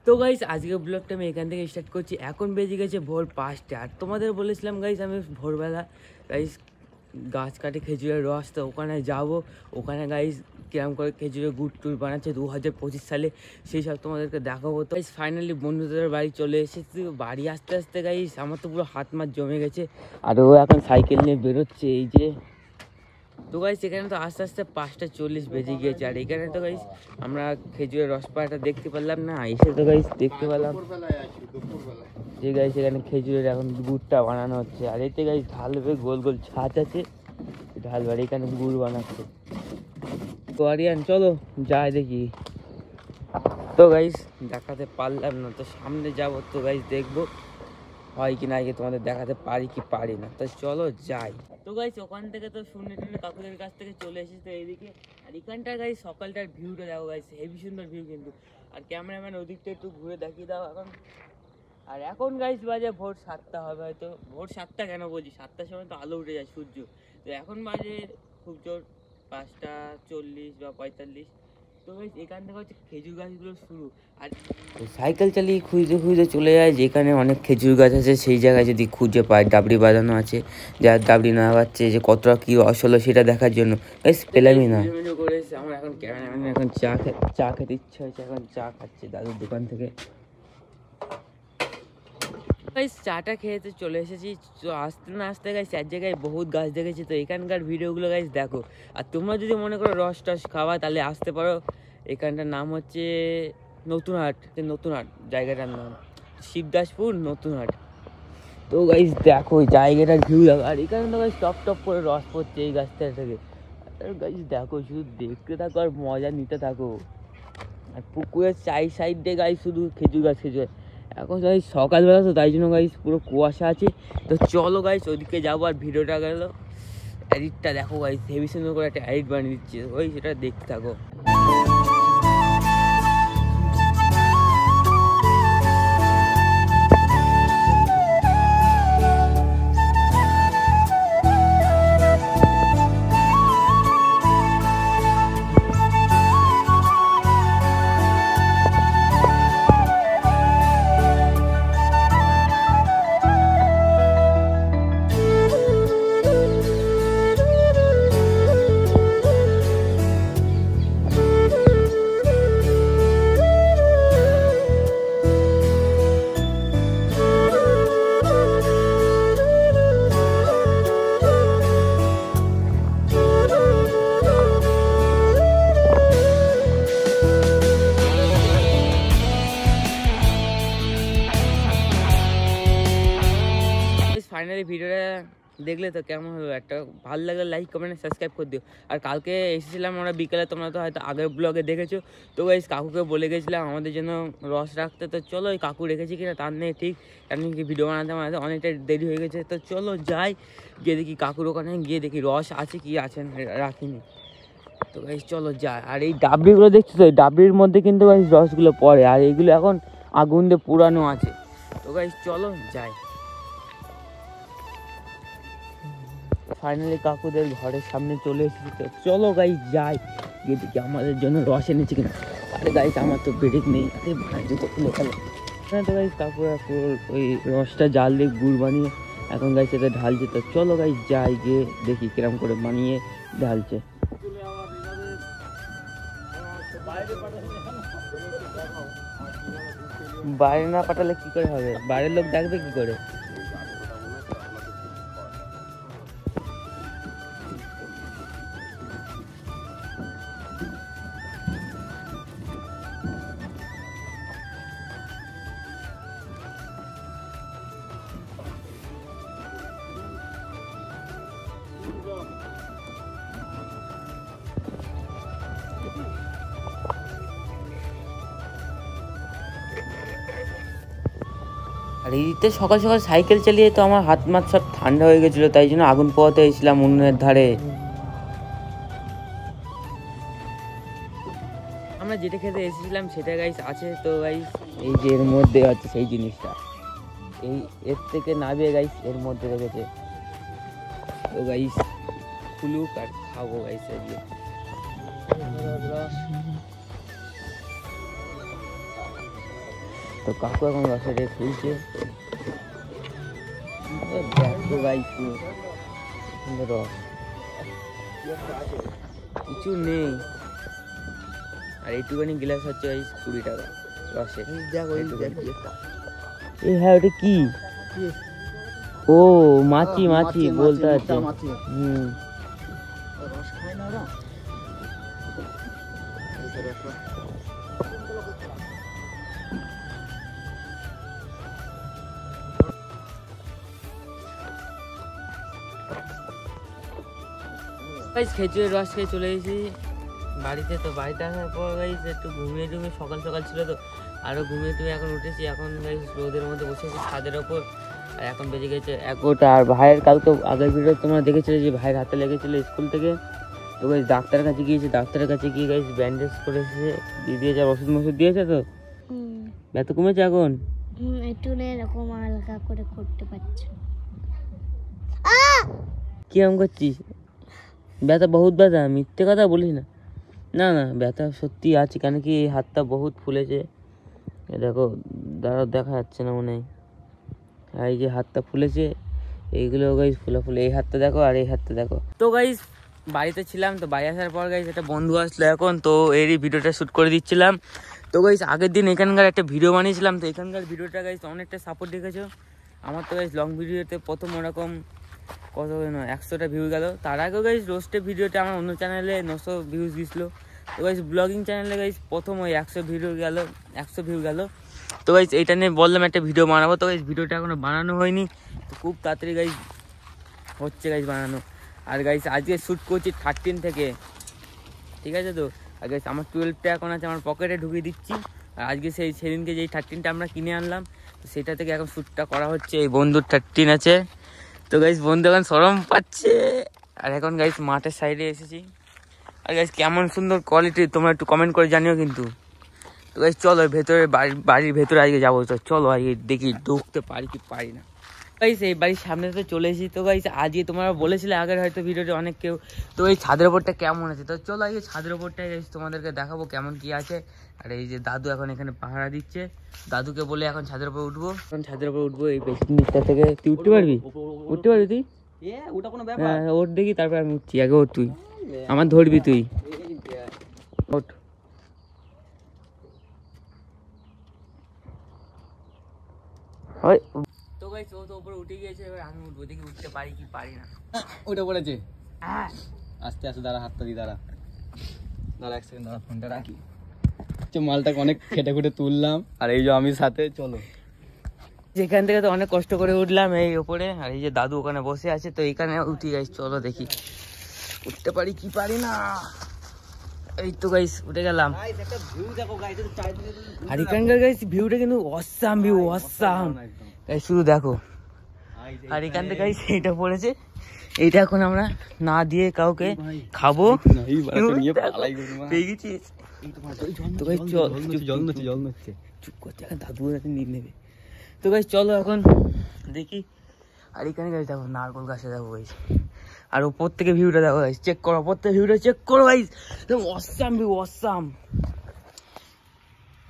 তো গাইস আজকে ব্লগটা আমি এখান থেকে স্টার্ট করছি। এখন বেজে গেছে ভোর 5টা। আর তোমাদের বলেছিলাম গাইস আমি ভোরবেলা গাইস গাছ কাটে খেজুরের রস, তো ওখানে যাবো। ওখানে গাইস কিরম করে খেজুরের গুড় টুর বানাচ্ছে 2025 সালে, সেই সব তোমাদেরকে দেখাবো। তো গাইস ফাইনালি বন্ধুদের বাড়ি চলে এসেছি। বাড়ি আসতে আসতে গাইস আমার তো পুরো হাত মাত জমে গেছে। আর ও এখন সাইকেল নিয়ে বেরোচ্ছে, এই যে। তো গাইস এখানে তো আস্তে আস্তে 5:40 বেজে গিয়েছে। আর এখানে তো গাইস আমরা খেজুরের রস পাড়াটা দেখতে পারলাম না, এসে তো গাইস দেখতে পেলাম যে গাইস এখানে খেজুরের এখন গুড়টা বানানো হচ্ছে। আর এতে গাইস ঢালবে, গোল গোল ছাঁচ আছে, ঢালবার এখানে গুড় বানাচ্ছে। তো আরিয়ান চলো যাই দেখি। তো গাইস দেখাতে পারলাম না, তো সামনে যাব, তো গাইস দেখবো হয় কি না, আগে তোমাদের দেখাতে পারি কি পারি না। তো চলো যাই। তো গাইস ওখান থেকে তো শুনে কাকুদের কাছ থেকে চলে এসেছি তো এইদিকে। আর এখানটার গাইস সকালটার ভিউটা দেখো গাইস, হেভি সুন্দর ভিউ কিন্তু। আর ক্যামেরাম্যান ওদিকটা একটু ঘুরে দেখিয়ে দাও এখন। আর এখন গাইস বাজে ভোর 7টা হবে হয়তো। ভোর 7টা কেন বলছি, 7টার সময় তো আলো উঠে যায় সূর্য। তো এখন বাজে খুব জোর 5:40 বা 45। তো গাইস এখান থেকে হচ্ছে খেজুর গাছগুলো শুরু। আর সাইকেল চালিয়ে খুঁজতে খুঁজতে চলে যায় যেখানে অনেক খেজুর গাছ আছে, সেই জায়গায় যদি খুঁজে পায় ডাবরি বাঁধানো আছে। যার ডাবরি না পাচ্ছে যে কতটা কী রস হলো সেটা দেখার জন্য গাইস পেলামই না। করে আমার এখন ক্যামেরাম্যান এখন চা খেতে ইচ্ছা হয়েছে, এখন চা খাচ্ছে দাদুর দোকান থেকে। গাইস চাটা খেতে চলে এসেছি। তো আসতে না আসতে গাইস এক জায়গায় বহুত গাছ দেখেছি, তো এখানকার ভিডিওগুলো গাইস দেখো। আর তোমরা যদি মনে করো রস টস খাওয়া তাহলে আসতে পারো। এখানটার নাম হচ্ছে নতুনহাট, নতুনহাট জায়গাটার নাম, শিবদাসপুর নতুনহাট। তো গাইস দেখো জায়গাটার ভিউ দেখো। আর এখানে তো গাইস টপ টপ করে রস পড়ছে এই গাছটা থেকে। আর গাইস দেখো শুধু দেখতে থাকো আর মজা নিতে থাকো। আর পুকুরের সাইড দিয়ে গাইস শুধু খেজুর গাছ খেজুর। এখন গাইস সকালবেলা তো তাই জন্য গাইস পুরো কুয়াশা আছে। তো চলো গাইস ওদিকে যাবো। আর ভিডিওটা গেল এডিটটা দেখো গাইস, হেভি সুন্দর করে একটা এডিট বানিয়ে দিচ্ছে, ওই সেটা দেখতে থাকো। ফাইনালি ভিডিওটা দেখলে তো কেমন হলো, একটা ভালো লাগলে লাইক কমেন্ট সাবস্ক্রাইব করে দিও। আর কালকে এসেছিলাম আমরা বিকেলে, তোমরা তো হয়তো আগের ব্লগে দেখেছো। তো গাইস কাকুকে বলে গেছিলাম আমাদের জন্য রস রাখতে। তো চলো ওই কাকু রেখেছি কিনা তার নেই ঠিক, কারণ কি ভিডিও বানাতে অনেকটা দেরি হয়ে গেছে। তো চলো যাই, গিয়ে দেখি কাকুর ওখানে গিয়ে দেখি রস আছে কি আছে রাখিনি। তো গাইস চলো যাই। আর এই ডাবরিগুলো দেখছো তো, এই ডাবরির মধ্যে কিন্তু গাইস রসগুলো পড়ে, আর এইগুলো এখন আগুন দিয়ে পুরানো আছে। তো গাইস চলো যাই। ফাইনালি কাকুদের ঘরের সামনে চলে এসেছি। তো চলো গাইস যাই, গিয়ে দেখি আমাদের জন্য রস এনেছি কিনা। আরে গাইস আমার তো ব্রেক নেই, আরে ভাই জুতো খুলে ফেলো। হ্যাঁ তো গাইস কাকুরা ওই রসটা জাল দিয়ে গুড় বানিয়ে এখন গাইস এটা ঢালছে। তো চলো গাইস যাই, গিয়ে দেখি কিরম করে বানিয়ে ঢালছে। বাইরে না পাঠালে কি করে হবে, বাইরের লোক দেখবে কি করে। আর এইতে সকাল সকাল সাইকেল চালিয়ে তো আমার হাত মাত সব ঠান্ডা হয়ে গেছিলো, তাই জন্য আগুন পোয়াতে এসেছিলাম উনুনের ধারে। আমরা যেটা খেতে এসেছিলাম সেটা গাইস আছে। তো গাইস এই যে এর মধ্যে আছে সেই জিনিসটা, এই এর থেকে নামিয়ে গাইস এর মধ্যে রেখেছে। তো গাইস খুলুক আর খাবো গাইস আজকে। তো কাকু এখন রসে খুলছে। দেখো গাইস রস কিছু নেই। আর এইটুখানি গ্লাস হচ্ছে 20 টাকা রসে। এই হ্যাঁ ওটা কি? ও মাছি মাছি বলতে আছে। খেজুরের রস খেয়ে চলে এসেছি বাড়িতে। তো বাড়িতে আসার পর গাইস একটু ঘুমিয়ে টুমিয়ে, সকাল সকাল ছিল তো আরও ঘুমিয়ে টুমিয়ে এখন উঠেছি। এখন গাইস রোদের মধ্যে বসেছি ছাদের ওপর। আর এখন বেজে গেছে 11টা। আর ভাইয়ের কালকে আগের ভিডিও তোমরা দেখেছিলে যে ভাইয়ের হাতে লেগেছিলো স্কুল থেকে। তো গাইস ডাক্তারের কাছে গিয়েছে, ডাক্তারের কাছে গিয়ে গাইস ব্যান্ডেজ করে এসেছে, দিয়ে দিয়েছে, ওষুধ মষুধ দিয়েছে। তো ব্যথা কমেছে এখন? একটু এরকম হালকা করে করতে পারছি। কিরম করছিস? ব্যথা বহুত ব্যথা, মিথ্যে কথা বলিস না। না না ব্যথা সত্যি আছে, কেন কি এই হাতটা বহুত ফুলেছে। দেখো দাঁড়াও, দেখা যাচ্ছে না মনে হয়। এই যে হাতটা ফুলেছে, এইগুলো গাইস ফুলে ফুলে। এই হাতটা দেখো আর এই হাতটা দেখো। তো গাইস বাড়িতে ছিলাম, তো বাড়ি আসার পর গাইস একটা বন্ধু আসলো এখন, তো এরই ভিডিওটা শ্যুট করে দিচ্ছিলাম। তো গাইস আগের দিন এখানকার একটা ভিডিও বানিয়েছিলাম, তো এখানকার ভিডিওটা গাইস অনেকটা সাপোর্ট দেখেছো আমার। তো গাইস লং ভিডিওতে প্রথম ওরকম কত 100টা ভিউ গেল। তার আগেও গাইস রোস্টের ভিডিওটা আমার অন্য চ্যানেলে 900 ভিউজ দিয়েছিলো। তো গাইস ব্লগিং চ্যানেলে গাইস প্রথম ওই 100 ভিডিও গেল, 100 ভিউ গেল। তো গাইস এইটা নিয়ে বললাম একটা ভিডিও বানাবো। তো গাইস ভিডিওটা এখনো বানানো হয়নি, তো খুব তাড়াতাড়ি গাইস হচ্ছে গাইস বানানো। আর গাইস আজকে শ্যুট করছি 13 থেকে, ঠিক আছে? তো আর গাইস আমার 12টা এখন আছে আমার পকেটে ঢুকিয়ে দিচ্ছি। আর আজকে সেদিনকে যেই 13টা আমরা কিনে আনলাম, তো সেটা থেকে এখন শ্যুটটা করা হচ্ছে। এই বন্ধুর 13 আছে। তো গাইস বন্ধু এখন শরম পাচ্ছে। আর এখন গাইস মাঠের সাইডে এসেছি। আর গাইস কেমন সুন্দর কোয়ালিটি তোমরা একটু কমেন্ট করে জানিও কিন্তু। তো গাইস চলো ভেতরে, বাড়ির ভেতরে আজকে যাবো। তো চলো আজকে দেখি ঢুকতে পারি কি পারি না। গাইস এই বাড়ির সামনে তো চলে এসেছি। তো গাইস আজকে তোমরা বলেছিলে আগের হয়তো ভিডিওতে অনেক কেউ, তো এই ছাদের ওপরটা কেমন আছে। তো চলো আজকে ছাদের ওপরটাই গাইস তোমাদেরকে দেখাবো কেমন কি আছে। আর এই যে দাদু এখন এখানে পাহারা দিচ্ছে, দাদুকে বলে এখন ছাদের উপর উঠবো। এখন ছাদের উপর উঠবো এই বেশি নিচটা থেকে। তুই উঠতে পারবি? উঠতে পারবি তুই? হ্যাঁ ওঠ দেখি, তারপর আমি উঠছি। আগে ওঠ তুই, আমার ধরবি তুই। ওঠ। তো গাইস ও তো উপরে উঠে গিয়েছে, এবার আমি উঠবো, দেখি উঠতে পারি কি পারি না। ওইটা পড়েছে। আস্তে আস্তে দাঁড়া, হাতটা দি, দাঁড়া দাঁড়া, এক সেকেন্ড দাঁড়া, ফোনটা রাখি। মালটাকে অনেক খেটে খুঁটে তুললাম, আর এই যে আমি সাথে। চলো যেখান থেকে তো অনেক কষ্ট করে উঠলাম এই উপরে। আর এই যে দাদু ওখানে বসে আছে, তো এখানে উঠি গাইস। চলো দেখি উঠতে পারি কি পারি না। এই তো গাইস উঠে গেলাম। আর এখানকার গাইস ভিউটা কিন্তু অসাম ভিউ, অসাম গাইস, শুধু দেখো। আর এখান থেকে গাইস এইটা পড়েছে, এইটা এখন আমরা না দিয়ে কাউকে খাবো। পেয়ে গেছিস? তো গাইস চল, চুপ করতে, দাদু নিয়ে নেবে। তো গাইস চলো এখন দেখি। আর এখানে গাইস দেখো নারকল গাছে দেখো গাইস। আর উপর থেকে ভিউটা দেখো গাইস, চেক করো উপর থেকে ভিউটা, চেক করো গাইস, অসাম ভিউ, অসাম।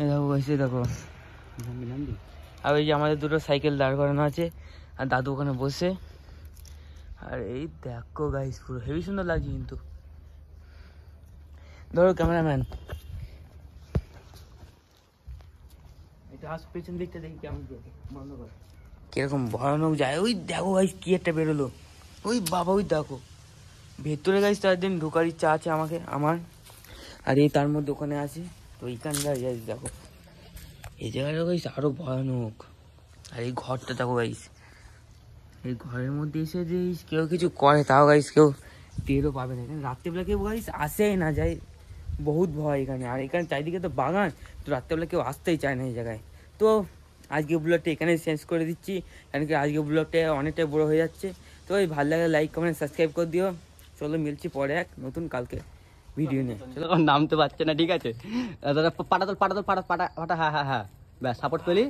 এই দেখো গাইস, এই দেখো। আর ওই যে আমাদের দুটো সাইকেল দাঁড় করানো আছে, আর দাদু ওখানে বসে। আর এই দেখো গাইস পুরো হেভি সুন্দর লাগছে কিন্তু। ধরো ক্যামেরাম্যান, পেছন দিকটা দেখি কেমন বন্ধ কর, কিরকম ভয়ানক যায়। ওই দেখো গাইস কি একটা বেরোলো, ওই বাবা ওই দেখো ভেতরে গাইস। তার দিন ঢোকার ইচ্ছা আছে আমার। আর এই তার মধ্যে ওখানে আছে। তো এইখানকার গাইস দেখো, এই জায়গাটা গাইস আরো ভয়ানক। আর এই ঘরটা দেখো গাইস, এই ঘরের মধ্যে এসে যে কেউ কিছু করে তাও গাইস কেউ টেরও পাবে না। এখানে রাত্রেবেলা কেউ গাইস আসেই না, যায়, বহুত ভয় এখানে। আর এখানে চারিদিকে তো বাগান, তো রাত্রেবেলা কেউ আসতেই চায় না এই জায়গায়। তো আজকে ব্লগটা এখানে শেষ করে দিচ্ছি, কারণ কি আজকে ব্লগটা অনেকটাই বড়ো হয়ে যাচ্ছে। তো এই ভালো লাগে লাইক কমেন্ট সাবস্ক্রাইব করে দিও। চলো মিলছি পরে এক নতুন কালকে ভিডিও নিয়ে। চলো নামতে পারছে না, ঠিক আছে? দাদা পাটা পাটা, হ্যাঁ হ্যাঁ হ্যাঁ, ব্যাস সাপোর্ট পেলি।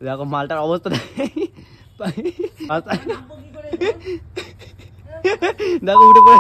দেখো মালটার অবস্থা দেখো উঠে পড়ে।